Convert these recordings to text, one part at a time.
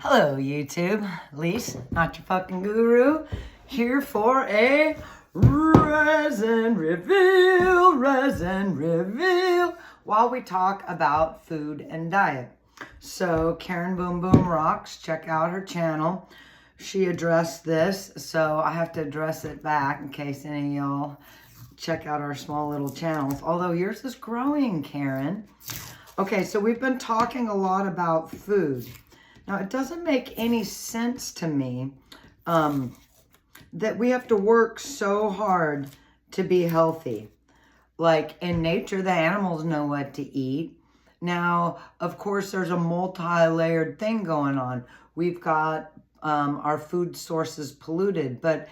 Hello, YouTube. Lise, not your fucking guru, here for a resin reveal, while we talk about food and diet. So, Karen Boom Boom Rocks, check out her channel. She addressed this, so I have to address it back in case any of y'all check out our small little channels. Although yours is growing, Karen. Okay, so we've been talking a lot about food. Now, it doesn't make any sense to me that we have to work so hard to be healthy. Like in nature, the animals know what to eat. Now, of course, there's a multi-layered thing going on. We've got our food sources polluted, but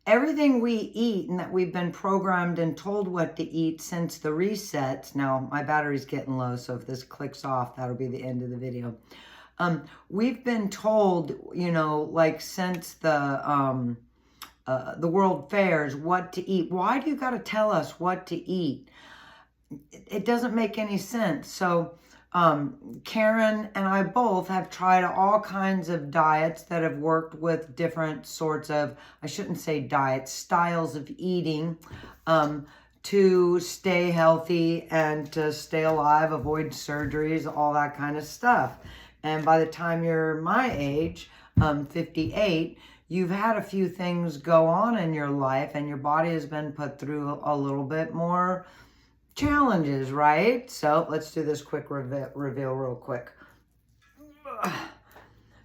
everything we eat and that we've been programmed and told what to eat since the resets. Now, my battery's getting low, so if this clicks off, that'll be the end of the video. We've been told, like since the world fairs, what to eat. Why do you got to tell us what to eat? It doesn't make any sense. So Karen and I both have tried all kinds of diets that have worked with different sorts of, I shouldn't say diets, styles of eating to stay healthy and to stay alive, avoid surgeries, all that kind of stuff. And by the time you're my age, 58, you've had a few things go on in your life and your body has been put through a little bit more challenges, right? So let's do this quick reveal real quick.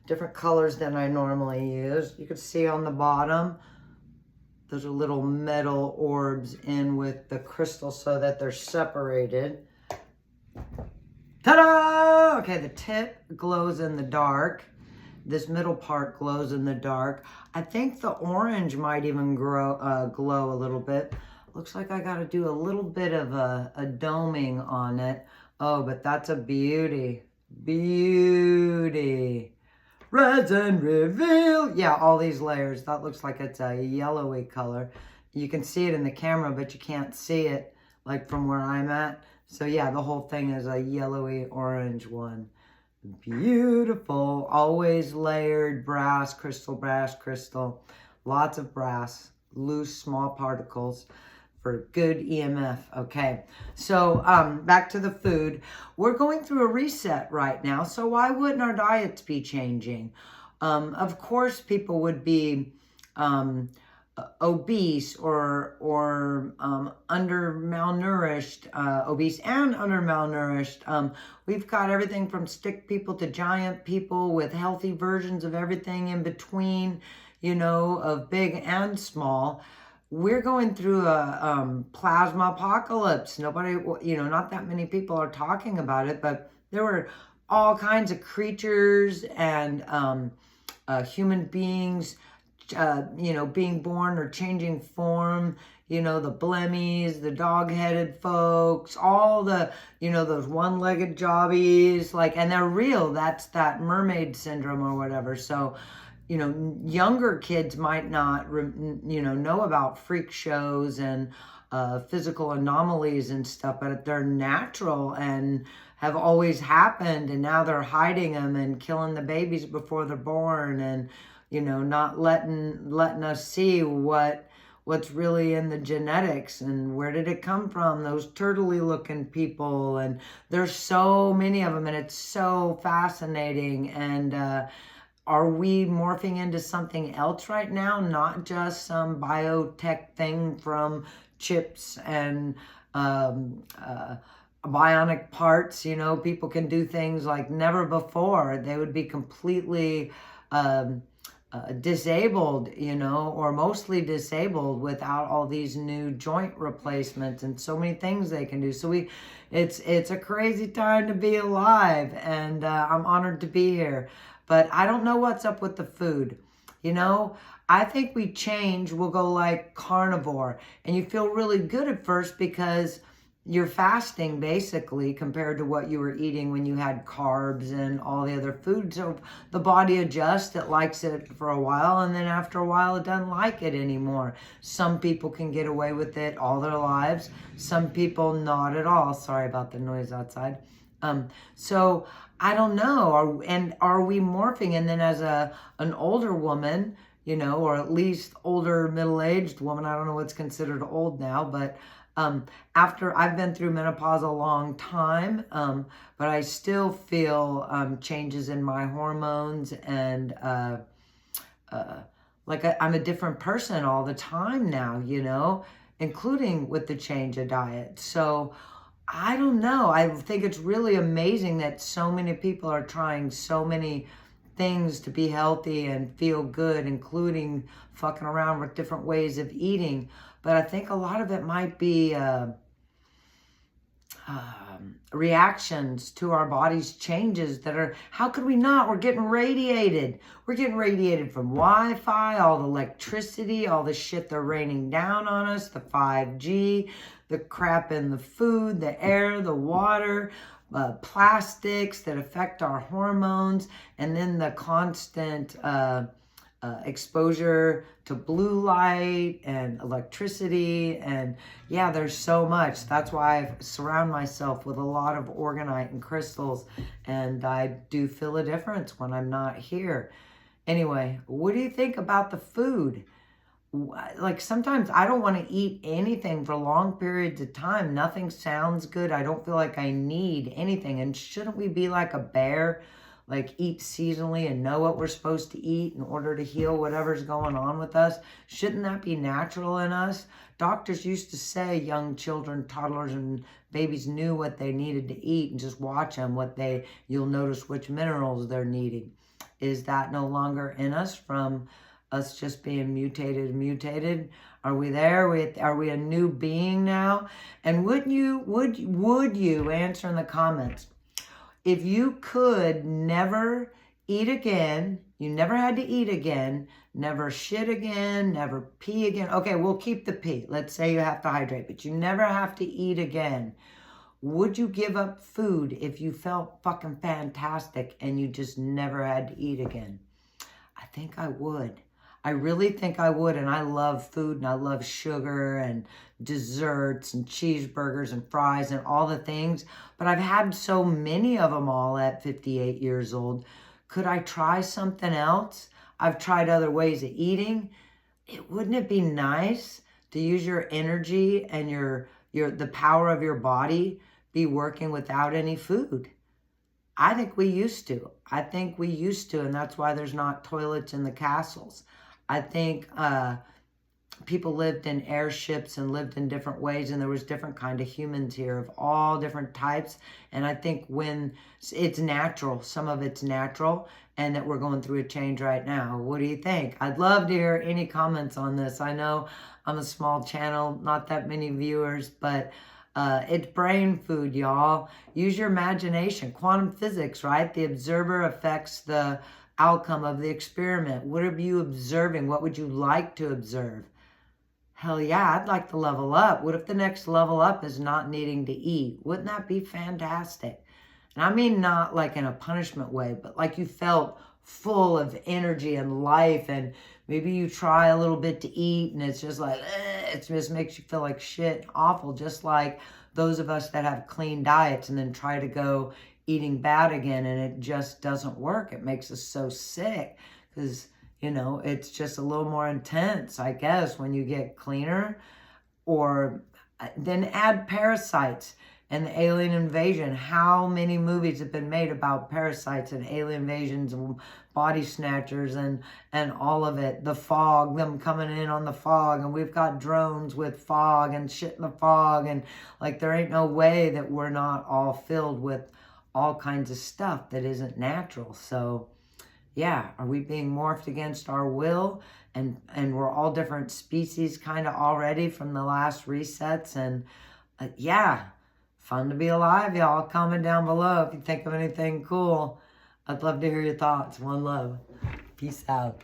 Different colors than I normally use. You can see on the bottom, those are little metal orbs in with the crystal so that they're separated. Ta-da! Okay, the tip glows in the dark. This middle part glows in the dark. I think the orange might even glow a little bit. Looks like I got to do a little bit of a doming on it. Oh, but that's a beauty. Beauty. Resin reveal. Yeah, all these layers. That looks like it's a yellowy color. You can see it in the camera, but you can't see it like from where I'm at. So yeah, the whole thing is a yellowy orange one. Beautiful, always layered brass crystal. Lots of brass, loose, small particles for good EMF. Okay, so back to the food. We're going through a reset right now, so why wouldn't our diets be changing? Of course, people would be obese or under malnourished, obese and under malnourished. We've got everything from stick people to giant people with healthy versions of everything in between, of big and small. We're going through a plasma apocalypse. Nobody, not that many people are talking about it, but there were all kinds of creatures and human beings being born or changing form, the blemmies, the dog-headed folks, all the, those one-legged jobbies, and they're real. That's that mermaid syndrome or whatever. So, younger kids might not, know about freak shows and physical anomalies and stuff, but they're natural and have always happened, and now they're hiding them and killing the babies before they're born and, not letting us see what's really in the genetics and where did it come from, those turtley looking people. And there's so many of them and it's so fascinating. And are we morphing into something else right now? Not just some biotech thing from chips and bionic parts. People can do things like never before. They would be completely disabled, or mostly disabled without all these new joint replacements and so many things they can do. So it's a crazy time to be alive, and I'm honored to be here. But I don't know what's up with the food. I think we'll go like carnivore, and you feel really good at first because you're fasting basically compared to what you were eating when you had carbs and all the other food. So the body adjusts, it likes it for a while, and then after a while it doesn't like it anymore. Some people can get away with it all their lives. Some people not at all. Sorry about the noise outside. So I don't know. Are we morphing? And then as an older woman, you know, or at least older middle-aged woman, I don't know what's considered old now, but after I've been through menopause a long time, but I still feel changes in my hormones and like I'm a different person all the time now, you know, including with the change of diet. So I don't know. I think it's really amazing that so many people are trying so many things to be healthy and feel good, including fucking around with different ways of eating. But I think a lot of it might be reactions to our body's changes that are, how could we not? We're getting radiated. We're getting radiated from Wi-Fi, all the electricity, all the shit they're raining down on us, the 5G, the crap in the food, the air, the water, plastics that affect our hormones, and then the constant exposure to blue light and electricity. And yeah, there's so much. That's why I surround myself with a lot of orgonite and crystals, and I do feel a difference when I'm not here. Anyway, what do you think about the food? Like sometimes I don't want to eat anything for long periods of time. Nothing sounds good. I don't feel like I need anything. And shouldn't we be like a bear? Like eat seasonally and know what we're supposed to eat in order to heal whatever's going on with us? Shouldn't that be natural in us? Doctors used to say young children, toddlers, and babies knew what they needed to eat, and just watch them, you'll notice which minerals they're needing. Is that no longer in us from us just being mutated? Are we there? Are we a new being now? And would you answer in the comments, if you could never eat again, you never had to eat again, never shit again, never pee again. Okay, we'll keep the pee. Let's say you have to hydrate, but you never have to eat again. Would you give up food if you felt fucking fantastic and you just never had to eat again? I think I would. I really think I would, and I love food, and I love sugar and desserts and cheeseburgers and fries and all the things, but I've had so many of them all at 58 years old. Could I try something else? I've tried other ways of eating. Wouldn't it be nice to use your energy and the power of your body be working without any food? I think we used to. And that's why there's not toilets in the castles. I think people lived in airships and lived in different ways, and there was different kind of humans here of all different types. And I think when it's natural, some of it's natural, and that we're going through a change right now. What do you think? I'd love to hear any comments on this. I know I'm a small channel, not that many viewers, but it's brain food, y'all. Use your imagination. Quantum physics, right? The observer affects the outcome of the experiment. What are you observing? What would you like to observe? Hell yeah, I'd like to level up. What if the next level up is not needing to eat? Wouldn't that be fantastic? And I mean not like in a punishment way, but like you felt full of energy and life, and maybe you try a little bit to eat and it's just like, it just makes you feel like shit, awful, just like those of us that have clean diets and then try to go eating bad again, and it just doesn't work. It makes us so sick because, you know, it's just a little more intense, I guess, when you get cleaner. Or then add parasites and the alien invasion. How many movies have been made about parasites and alien invasions and body snatchers and all of it? The fog, them coming in on the fog, and we've got drones with fog and shit in the fog, and like there ain't no way that we're not all filled with all kinds of stuff that isn't natural. So yeah, are we being morphed against our will? And we're all different species kind of already from the last resets. And yeah, fun to be alive, y'all. Comment down below if you think of anything cool. I'd love to hear your thoughts. One love. Peace out.